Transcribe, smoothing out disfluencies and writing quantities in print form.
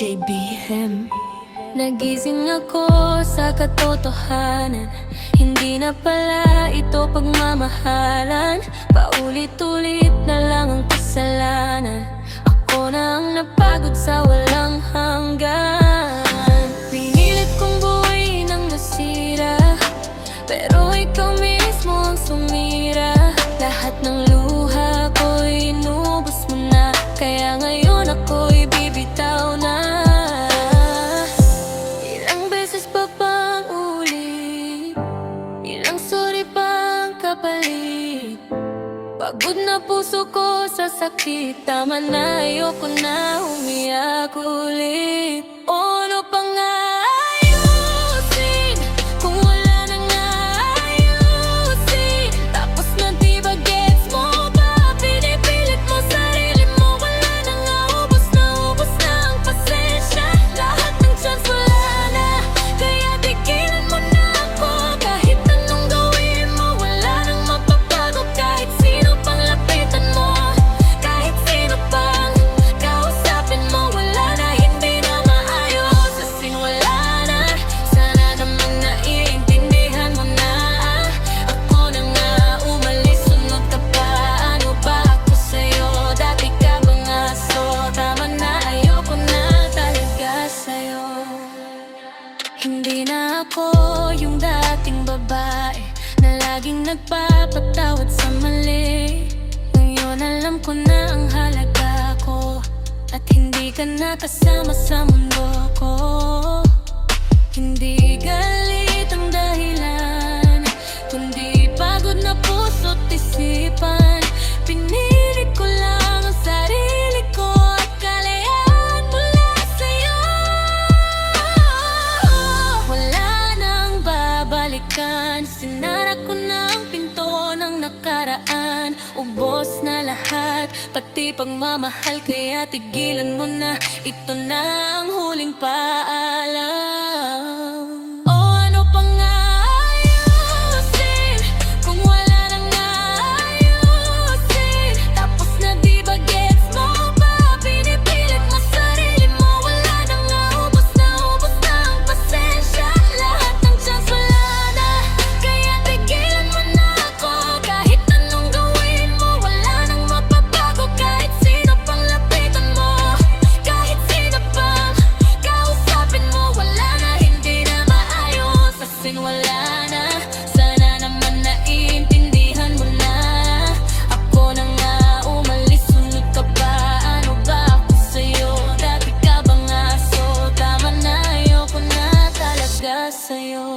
JBM. Nagising ako sa katotohanan, hindi na pala ito pagmamahalan. Paulit-ulit na lang ang kasalanan. Ako na ang napagod sa walang hanggan. Pinilit kong buuin ang nasira, pero ikaw mismo ang sumira. Lahat ng luha ko'y inubos mo na, kaya ngayon ako'y bibitaw na. Ilang beses pa bang ulit, ilang sorry pang kapalit. Pagod na puso ko sa sakit, tama na, ayoko na umiyak ulit. O ano pa nga ayusin kung wala nang ayusin? Tapos na diba gets mo ba? Pinipilit mo sarili mo, wala nang ubos na ang pasensya. Lahat ng chance wala na, kaya tigilan mo na ako. Kahit anong gawin mo, wala nang mapapago. Kahit sino pang lapitan mo, kahit sino pang kausapin mo, wala na, hindi na maayos. Kasing wala na, sana naman naiintindihan mo na. Ako na nga umalis, sunod ka pa. Ano ba ako sa'yo? Dati ka bang aso? Tama na, ayoko na talaga sa'yo. Hindi na ako yung dating babae na laging nagpapatawad sa mali. Ngayon alam ko na ang halaga ko, at hindi ka na kasama sa mundo ko. Hindi galit ang dahilan, kundi pagod na puso't isipan. Pinilit ko lang ang sarili ko at kalayaan mula sa'yo. Wala nang babalikan, sinara ko na ang pinto ng nakaraan. Ubos na lahat, pati pagmamahal, kaya tigilan mo na. Ito na ang huling paalam. O ano pa nga ayusin kung wala nang ayusin? Tapos na diba gets mo ba? Pinipilit mo sarili mo, wala nang ubos na ang pasensya. Lahat ng chance wala na, kaya tigilan mo na ako. Kahit anong gawin mo, wala nang mapapago. Kahit sino pang lapitan mo, kahit sino pang kausapin mo, wala na, hindi na maayos. Kasing wala na, sana naman naiintindihan mo na. Ako na nga umalis, sunod ka pa. Ano ba ako sa'yo? Dati ka bang aso? Tama na, ayoko na talaga sa'yo.